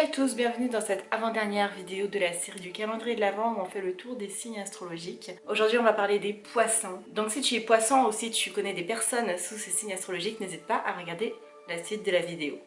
à tous, bienvenue dans cette avant-dernière vidéo de la série du calendrier de l'Avent où on fait le tour des signes astrologiques. Aujourd'hui on va parler des poissons. Donc si tu es poisson ou si tu connais des personnes sous ces signes astrologiques, n'hésite pas à regarder la suite de la vidéo.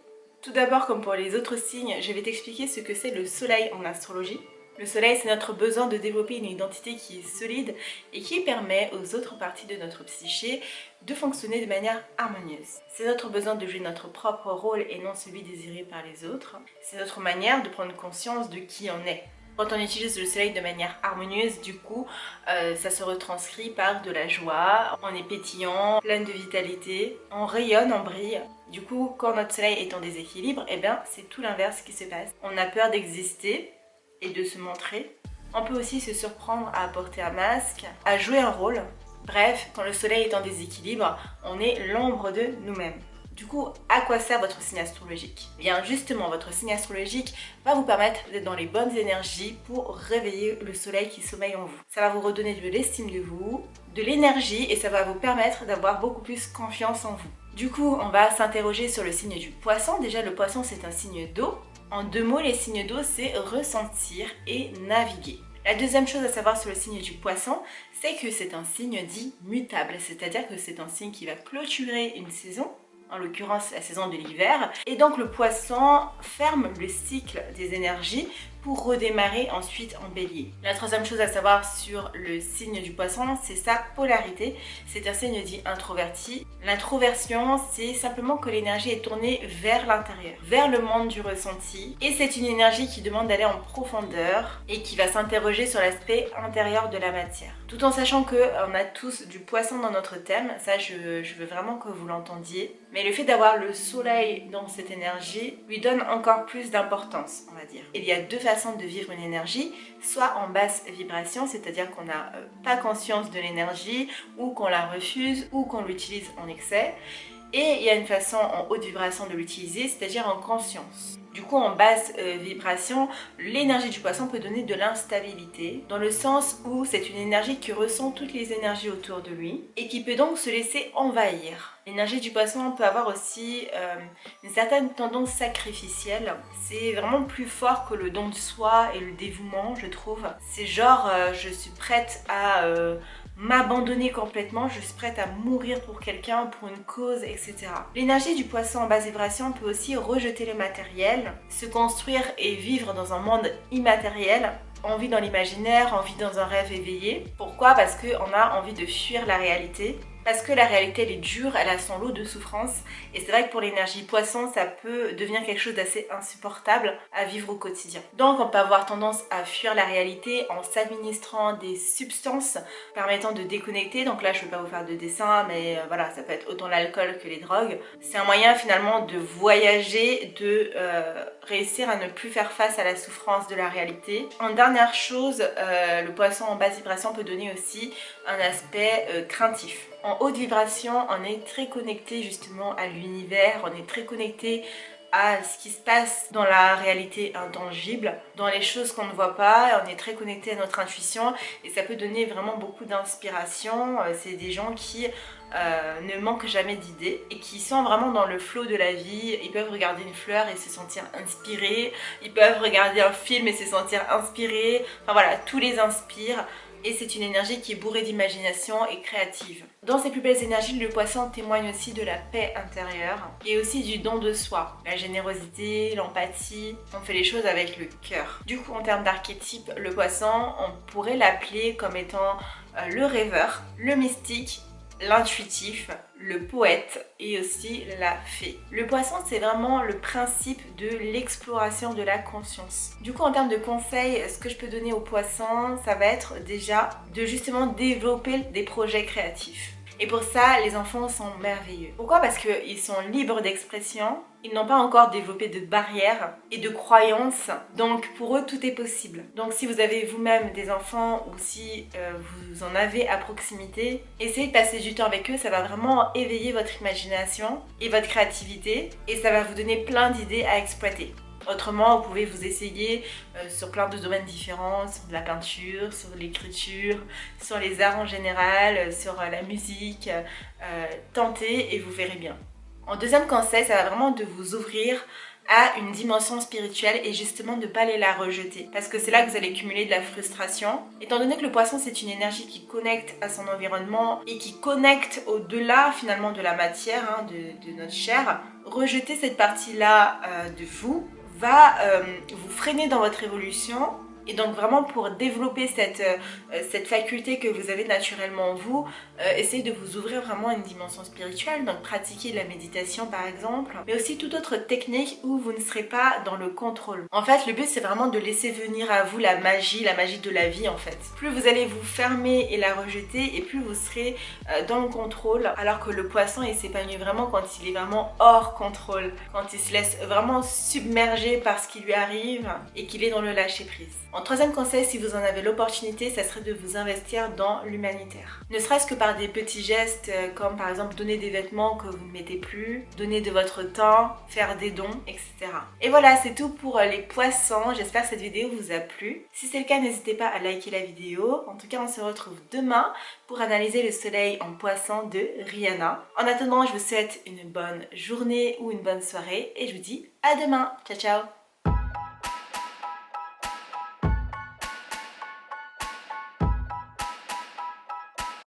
Tout d'abord, comme pour les autres signes, je vais t'expliquer ce que c'est le soleil en astrologie. Le soleil, c'est notre besoin de développer une identité qui est solide et qui permet aux autres parties de notre psyché de fonctionner de manière harmonieuse. C'est notre besoin de jouer notre propre rôle et non celui désiré par les autres. C'est notre manière de prendre conscience de qui on est. Quand on utilise le soleil de manière harmonieuse, du coup, ça se retranscrit par de la joie, on est pétillant, plein de vitalité, on rayonne, on brille. Du coup, quand notre soleil est en déséquilibre, eh bien, c'est tout l'inverse qui se passe. On a peur d'exister et de se montrer. On peut aussi se surprendre à porter un masque, à jouer un rôle. Bref, quand le soleil est en déséquilibre, on est l'ombre de nous-mêmes. Du coup, à quoi sert votre signe astrologique? Bien justement, votre signe astrologique va vous permettre d'être dans les bonnes énergies pour réveiller le soleil qui sommeille en vous. Ça va vous redonner de l'estime de vous, de l'énergie et ça va vous permettre d'avoir beaucoup plus confiance en vous. Du coup, on va s'interroger sur le signe du poisson. Déjà, le poisson, c'est un signe d'eau. En deux mots, les signes d'eau, c'est ressentir et naviguer. La deuxième chose à savoir sur le signe du poisson, c'est que c'est un signe dit mutable, c'est-à-dire que c'est un signe qui va clôturer une saison, en l'occurrence la saison de l'hiver, et donc le poisson ferme le cycle des énergies pour redémarrer ensuite en bélier. La troisième chose à savoir sur le signe du poisson, c'est sa polarité. C'est un signe dit introverti. L'introversion, c'est simplement que l'énergie est tournée vers l'intérieur, vers le monde du ressenti. Et c'est une énergie qui demande d'aller en profondeur et qui va s'interroger sur l'aspect intérieur de la matière. Tout en sachant qu'on a tous du poisson dans notre thème, ça je veux vraiment que vous l'entendiez. Mais le fait d'avoir le soleil dans cette énergie lui donne encore plus d'importance, on va dire. Il y a deux façons de vivre une énergie, soit en basse vibration, c'est-à-dire qu'on n'a pas conscience de l'énergie, ou qu'on la refuse, ou qu'on l'utilise en excès. Et il y a une façon en haute vibration de l'utiliser, c'est-à-dire en conscience. Du coup, en basse vibration, l'énergie du poisson peut donner de l'instabilité, dans le sens où c'est une énergie qui ressent toutes les énergies autour de lui et qui peut donc se laisser envahir. L'énergie du poisson peut avoir aussi une certaine tendance sacrificielle. C'est vraiment plus fort que le don de soi et le dévouement, je trouve. C'est genre, je suis prête à m'abandonner complètement, je suis prête à mourir pour quelqu'un, pour une cause, etc. L'énergie du poisson en basse vibration peut aussi rejeter le matériel, se construire et vivre dans un monde immatériel. On vit dans l'imaginaire, on vit dans un rêve éveillé. Pourquoi? Parce qu'on a envie de fuir la réalité. Parce que la réalité, elle est dure, elle a son lot de souffrances. Et c'est vrai que pour l'énergie poisson, ça peut devenir quelque chose d'assez insupportable à vivre au quotidien. Donc on peut avoir tendance à fuir la réalité en s'administrant des substances permettant de déconnecter. Donc là, je ne vais pas vous faire de dessin, mais voilà, ça peut être autant l'alcool que les drogues. C'est un moyen finalement de voyager, de réussir à ne plus faire face à la souffrance de la réalité. En dernière chose, le poisson en basse vibration peut donner aussi un aspect craintif. En haute vibration, on est très connecté justement à l'univers, on est très connecté à ce qui se passe dans la réalité intangible, dans les choses qu'on ne voit pas, on est très connecté à notre intuition et ça peut donner vraiment beaucoup d'inspiration. C'est des gens qui ne manquent jamais d'idées et qui sont vraiment dans le flow de la vie. Ils peuvent regarder une fleur et se sentir inspirés, ils peuvent regarder un film et se sentir inspirés, enfin voilà, tout les inspire. Et c'est une énergie qui est bourrée d'imagination et créative. Dans ces plus belles énergies, le poisson témoigne aussi de la paix intérieure et aussi du don de soi, la générosité, l'empathie. On fait les choses avec le cœur. Du coup, en termes d'archétype, le poisson, on pourrait l'appeler comme étant le rêveur, le mystique, l'intuitif, le poète et aussi la fée. Le poisson, c'est vraiment le principe de l'exploration de la conscience. Du coup, en termes de conseils, ce que je peux donner aux poissons, ça va être déjà de justement développer des projets créatifs. Et pour ça, les enfants sont merveilleux. Pourquoi? Parce qu'ils sont libres d'expression, ils n'ont pas encore développé de barrières et de croyances, donc pour eux tout est possible. Donc si vous avez vous-même des enfants ou si vous en avez à proximité, essayez de passer du temps avec eux, ça va vraiment éveiller votre imagination et votre créativité et ça va vous donner plein d'idées à exploiter. Autrement, vous pouvez vous essayer sur plein de domaines différents, sur de la peinture, sur l'écriture, sur les arts en général, sur la musique. Tentez et vous verrez bien. En deuxième conseil, ça va vraiment de vous ouvrir à une dimension spirituelle et justement de ne pas aller la rejeter. Parce que c'est là que vous allez cumuler de la frustration. Étant donné que le poisson c'est une énergie qui connecte à son environnement et qui connecte au-delà finalement de la matière, hein, de notre chair, rejeter cette partie-là de vous va vous freiner dans votre évolution. Et donc vraiment pour développer cette faculté que vous avez naturellement en vous, essayez de vous ouvrir vraiment à une dimension spirituelle, donc pratiquer la méditation par exemple, mais aussi toute autre technique où vous ne serez pas dans le contrôle. En fait, le but c'est vraiment de laisser venir à vous la magie de la vie en fait. Plus vous allez vous fermer et la rejeter, et plus vous serez dans le contrôle, alors que le poisson il s'épanouit vraiment quand il est vraiment hors contrôle, quand il se laisse vraiment submerger par ce qui lui arrive et qu'il est dans le lâcher prise. En troisième conseil, si vous en avez l'opportunité, ça serait de vous investir dans l'humanitaire. Ne serait-ce que par des petits gestes comme par exemple donner des vêtements que vous ne mettez plus, donner de votre temps, faire des dons, etc. Et voilà, c'est tout pour les poissons. J'espère que cette vidéo vous a plu. Si c'est le cas, n'hésitez pas à liker la vidéo. En tout cas, on se retrouve demain pour analyser le soleil en poisson de Rihanna. En attendant, je vous souhaite une bonne journée ou une bonne soirée et je vous dis à demain. Ciao, ciao!